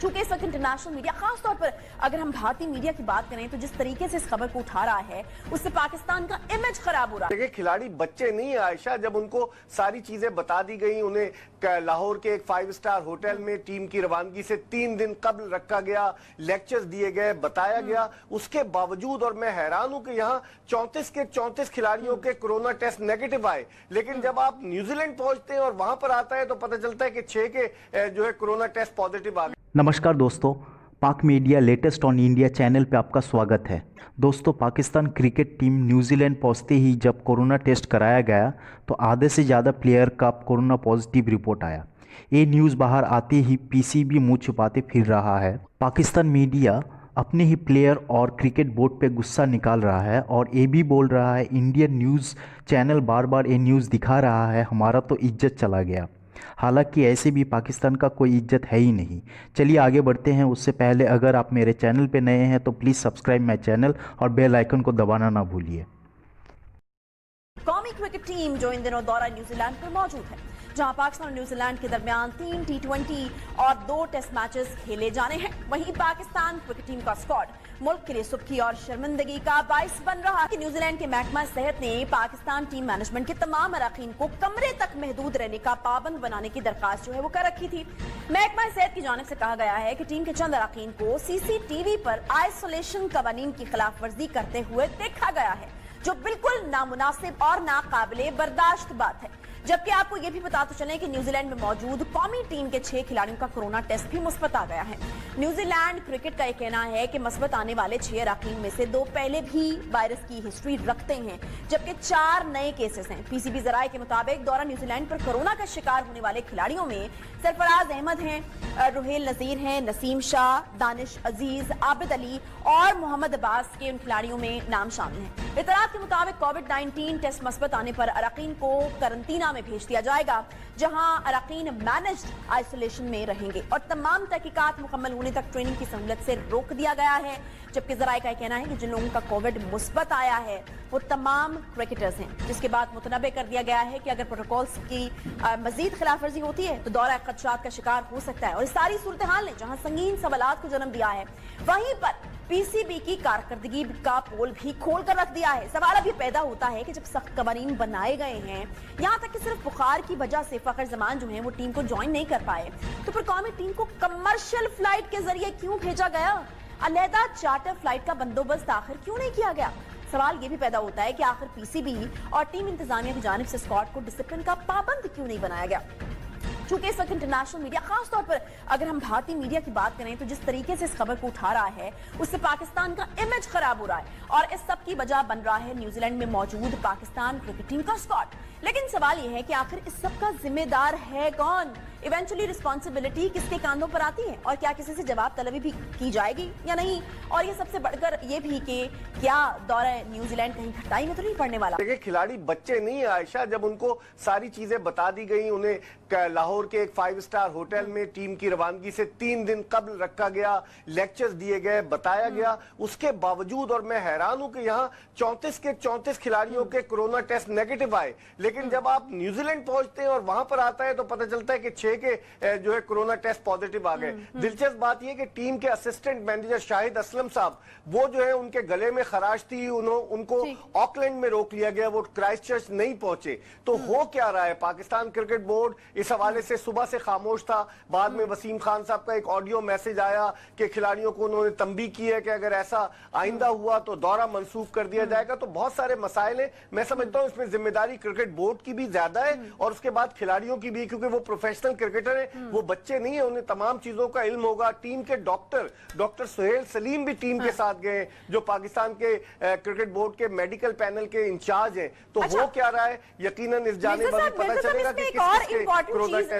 चूंकि इस वक्त इंटरनेशनल मीडिया, खास तौर पर अगर हम भारतीय मीडिया की बात करें तो जिस तरीके से इस खबर को उठा रहा है उससे पाकिस्तान का इमेज खराब हो रहा है। देखिए, खिलाड़ी बच्चे नहीं है आयशा। जब उनको सारी चीजें बता दी गई, उन्हें लाहौर के एक 5 स्टार होटल में टीम की रवानगी से 3 दिन कबल रखा गया, लेक्चर्स दिए गए, बताया गया, उसके बावजूद, और मैं हैरान हूं कि यहाँ 34 के 34 खिलाड़ियों के कोरोना टेस्ट नेगेटिव आए, लेकिन जब आप न्यूजीलैंड पहुंचते हैं और वहां पर आता है तो पता चलता है कि 6 के जो है कोरोना टेस्ट पॉजिटिव आ गए। नमस्कार दोस्तों, पाक media latest on India channel पे आपका स्वागत है। दोस्तों, पाकिस्तान क्रिकेट टीम न्यूजीलैंड पहुंचते ही जब कोरोना टेस्ट कराया गया तो आधे से ज़्यादा प्लेयर का कोरोना पॉजिटिव रिपोर्ट आया। ये न्यूज़ बाहर आते ही पीसीबी मुंह छुपाते फिर रहा है। पाकिस्तान मीडिया अपने ही प्लेयर और क्रिकेट बोर्ड पे गुस्सा निकाल रहा है और ये भी बोल रहा है, इंडियन न्यूज़ चैनल बार बार ये न्यूज़ दिखा रहा है, हमारा तो इज्जत चला गया। हालांकि ऐसे भी पाकिस्तान का कोई इज्जत है ही नहीं। चलिए आगे बढ़ते हैं। उससे पहले अगर आप मेरे चैनल पे नए हैं तो प्लीज़ सब्सक्राइब माय चैनल और बेल आइकन को दबाना ना भूलिए। कौमी क्रिकेट टीम जो इन दिनों दौरा न्यूजीलैंड पर मौजूद है, जहां पाकिस्तान और न्यूजीलैंड के दरमियान 3 T20 और 2 टेस्ट मैचेस खेले जाने हैं, वहीं पाकिस्तान क्रिकेट टीम का स्क्वाड मुल्क के लिए सुर्खी और शर्मिंदगी का बाइस बन रहा है। न्यूजीलैंड के महकमा सेहत ने पाकिस्तान टीम मैनेजमेंट के तमाम अरकान को कमरे तक महदूद रहने का पाबंद बनाने की दरखास्त जो है वो कर रखी थी। महकमा सेहत की जानिब से कहा गया है कि टीम के चंद अरकान को सीसीटीवी पर आइसोलेशन कवानीन की खिलाफ वर्जी करते हुए देखा गया है, जो बिल्कुल नामुनासिब और नाकाबिले बर्दाश्त बात है। जबकि आपको यह भी बता तो चलें कि न्यूजीलैंड में मौजूद कौमी टीम के 6 खिलाड़ियों का कोरोना टेस्ट भी मुस्बत आ गया है। न्यूजीलैंड क्रिकेट का यह कहना है कि मुस्बत आने वाले 6 अरकान में से 2 पहले भी वायरस की हिस्ट्री रखते हैं, जबकि 4 नए केसेस हैं। पीसीबी जराये के मुताबिक दौरा न्यूजीलैंड पर कोरोना का शिकार होने वाले खिलाड़ियों में सरफराज अहमद हैं, रुहेल नजीर हैं, नसीम शाह, दानिश अजीज, आबिद अली और मोहम्मद अब्बास के उन खिलाड़ियों में नाम शामिल हैं। इतलात के मुताबिक कोविड-19 टेस्ट मुस्बत आने पर अरकान को करंतना में भेज दिया जाएगा, जहां अरकान मैनेज्ड आइसोलेशन में रहेंगे और तमाम तहकीकात मुकम्मल होने तक ट्रेनिंग की सहूलत से रोक दिया गया है। जबकि जराये का कहना है कि जिन लोगों का कोविड मुस्बत आया है वो तमाम क्रिकेटर्स हैं, जिसके बाद मुतनबे कर दिया गया है कि अगर प्रोटोकॉल्स की मजीद खिलाफ वर्जी होती है तो दौरा खदशात का शिकार हो सकता है। और इस सारी सूरत हाल ने जहां संगीन सवालात को जन्म दिया है, वहीं पर पीसीबी की कारकर्दगी का पोल भी खोल कर रख दिया है। सवाल अब ये पैदा होता है कि जब सख्त कवानीन बनाए गए हैं, यहाँ तक कि सिर्फ बुखार की वजह से फखर जमान जो है वो टीम को ज्वाइन नहीं कर पाए, तो फिर कौमी टीम को कमर्शियल फ्लाइट के जरिए क्यों भेजा गया? अलहदा चार्टर फ्लाइट का बंदोबस्त आखिर क्यों नहीं किया गया? सवाल ये भी पैदा होता है कि आखिर पीसीबी और टीम इंतजामिया की जानिब से स्क्वाड को डिसिप्लिन का पाबंद क्यों नहीं बनाया गया? चूंकि इस वक्त इंटरनेशनल मीडिया, खास तौर पर अगर हम भारतीय मीडिया की बात करें तो जिस तरीके से इस खबर को उठा रहा है उससे पाकिस्तान का इमेज खराब हो रहा है और इस सब की वजह बन रहा है न्यूजीलैंड में मौजूद पाकिस्तान क्रिकेट टीम का स्क्वाड। लेकिन सवाल यह है कि आखिर इस सब का जिम्मेदार है कौन? इवेंचुअली रिस्पॉन्सिबिलिटी किसके कांधों पर आती है और क्या किसी से जवाब तलबी भी की जाएगी या नहीं? और ये सबसे बढ़कर ये भी कि क्या दौरा न्यूजीलैंड कहीं खटाई में तो नहीं पड़ने वाला? देखिए, खिलाड़ी बच्चे नहीं है आयशा। जब उनको सारी चीजें बता दी गई, उन्हें लाहौर के एक 5 स्टार होटल में टीम की रवानगी से 3 दिन कबल रखा गया, लेक्चर्स दिए गए, बताया गया, उसके बावजूद, और मैं हैरान हूं कि यहाँ 34 के 34 खिलाड़ियों के कोरोना टेस्ट नेगेटिव आए, लेकिन जब आप न्यूजीलैंड पहुंचते हैं और वहां पर आता है तो पता चलता है कि 6 के जो है कोरोना टेस्ट पॉजिटिव आ गए। दिलचस्प बात यह कि टीम के असिस्टेंट मैनेजर शाहिद असलम साहब, वो जो है उनके गले में खराश थी, उनको ऑकलैंड में रोक लिया गया, वो क्राइस्ट चर्च नहीं पहुंचे। तो हो क्या रहा है? पाकिस्तान क्रिकेट बोर्ड इस हवाले से सुबह से खामोश था। बाद में वसीम खान साहब का एक ऑडियो मैसेज आया कि खिलाड़ियों को उन्होंने तंबीह की है कि अगर ऐसा आइंदा हुआ तो दौरा मंसूख कर दिया जाएगा। तो बहुत सारे मसाइल हैं। मैं समझता हूं इसमें जिम्मेदारी क्रिकेट बोर्ड की भी ज्यादा है और उसके बाद खिलाड़ियों की भी, क्योंकि वो प्रोफेशनल क्रिकेटर है, वो बच्चे नहीं है, उन्हें तमाम चीजों का इल्म होगा। टीम के डॉक्टर सुहेल सलीम भी टीम के साथ गए, जो पाकिस्तान के क्रिकेट बोर्ड के मेडिकल पैनल के इंचार्ज हैं। तो हो क्या रहा है, यकीनन इस जानिब पता चलेगा कि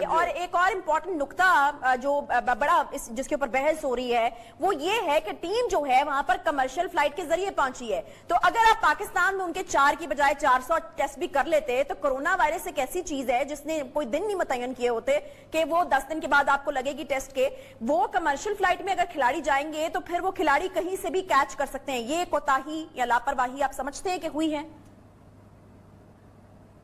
और एक और इम्पोर्टेंट नुक्ता जो बड़ा जिसके ऊपर बहस हो रही है वो ये है कि टीम जो है वहां पर कमर्शियल फ्लाइट के जरिए पहुंची है। तो अगर आप पाकिस्तान में उनके 4 की बजाय 400 टेस्ट भी कर लेते तो कोरोना वायरस एक ऐसी चीज है जिसने कोई दिन नहीं मुतय्यन किए होते कि वो 10 दिन के बाद आपको लगेगी टेस्ट के। वो कमर्शियल फ्लाइट में अगर खिलाड़ी जाएंगे तो फिर वो खिलाड़ी कहीं से भी कैच कर सकते हैं। ये कोताही या लापरवाही आप समझते हैं कि हुई है?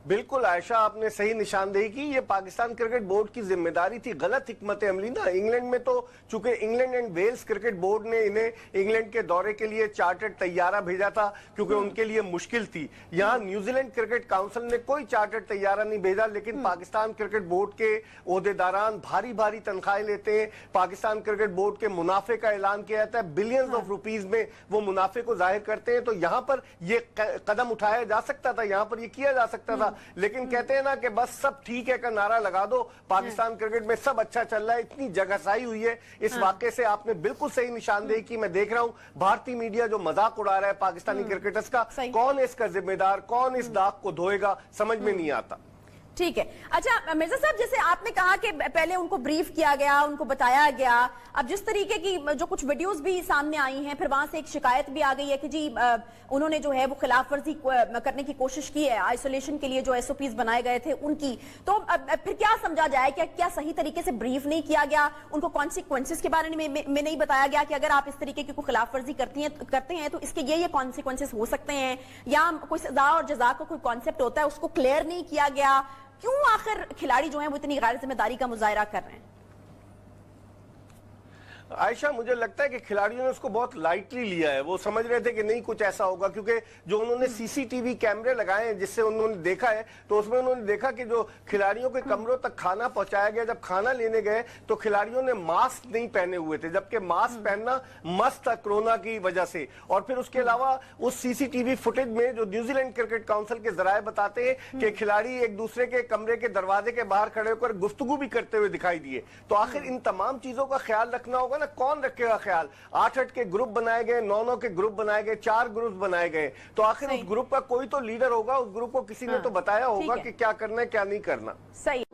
बिल्कुल आयशा, आपने सही निशानदेही की। ये पाकिस्तान क्रिकेट बोर्ड की जिम्मेदारी थी, गलत हिकमत अमली ना। इंग्लैंड में तो चूंकि England and Wales Cricket Board ने इन्हें इंग्लैंड के दौरे के लिए चार्टर्ड तैयारा भेजा था क्योंकि उनके लिए मुश्किल थी। यहाँ न्यूजीलैंड क्रिकेट काउंसिल ने कोई चार्टर्ड तैयारा नहीं भेजा, लेकिन पाकिस्तान क्रिकेट बोर्ड के ओहदेदारान भारी भारी तनख्वाहें लेते हैं। पाकिस्तान क्रिकेट बोर्ड के मुनाफे का ऐलान किया जाता है, बिलियंस ऑफ रुपीज में वो मुनाफे को जाहिर करते हैं। तो यहाँ पर ये कदम उठाया जा सकता था, यहाँ पर ये किया जा सकता था, लेकिन कहते हैं ना कि बस सब ठीक है का नारा लगा दो, पाकिस्तान क्रिकेट में सब अच्छा चल रहा है। इतनी जगहसाई हुई है इस वाकये से। आपने बिल्कुल सही निशानदेही की। मैं देख रहा हूं भारतीय मीडिया जो मजाक उड़ा रहा है पाकिस्तानी क्रिकेटर्स का, कौन है इसका जिम्मेदार, कौन इस दाग को धोएगा, समझ में नहीं आता। ठीक है। अच्छा मिर्जा साहब, जैसे आपने कहा कि पहले उनको ब्रीफ किया गया, उनको बताया गया, अब जिस तरीके की जो कुछ वीडियोस भी सामने आई हैं, फिर वहां से एक शिकायत भी आ गई है कि जी उन्होंने जो है वो खिलाफ वर्जी करने की कोशिश की है, आइसोलेशन के लिए जो एसओपीज बनाए गए थे उनकी। तो फिर क्या समझा जाए, क्या सही तरीके से ब्रीफ नहीं किया गया, उनको कॉन्सिक्वेंसेस के बारे में नहीं बताया गया कि अगर आप इस तरीके की कोई खिलाफ वर्जी करते हैं तो इसके ये कॉन्सिक्वेंसेस हो सकते हैं, या कोई सजा और जजा का कोई कॉन्सेप्ट होता है उसको क्लियर नहीं किया गया? क्यों आखिर खिलाड़ी जो हैं वो इतनी गैर जिम्मेदारी का मुजाहरा कर रहे हैं? आयशा, मुझे लगता है कि खिलाड़ियों ने उसको बहुत लाइटली लिया है। वो समझ रहे थे कि नहीं कुछ ऐसा होगा, क्योंकि जो उन्होंने सीसीटीवी कैमरे लगाए हैं जिससे उन्होंने देखा है, तो उसमें उन्होंने देखा कि जो खिलाड़ियों के कमरों तक खाना पहुंचाया गया, जब खाना लेने गए तो खिलाड़ियों ने मास्क नहीं पहने हुए थे, जबकि मास्क पहनना मस्त था कोरोना की वजह से। और फिर उसके अलावा उस सीसीटीवी फुटेज में जो न्यूजीलैंड क्रिकेट काउंसिल के जराये बताते हैं कि खिलाड़ी एक दूसरे के कमरे के दरवाजे के बाहर खड़े होकर गुफ्तगू भी करते हुए दिखाई दिए। तो आखिर इन तमाम चीजों का ख्याल रखना होगा ना, कौन रखेगा ख्याल? 8-8 के ग्रुप बनाए गए, 9-9 के ग्रुप बनाए गए, 4 ग्रुप बनाए गए, तो आखिर उस ग्रुप का कोई तो लीडर होगा, उस ग्रुप को किसी ने तो बताया होगा कि क्या करना है क्या नहीं करना। सही।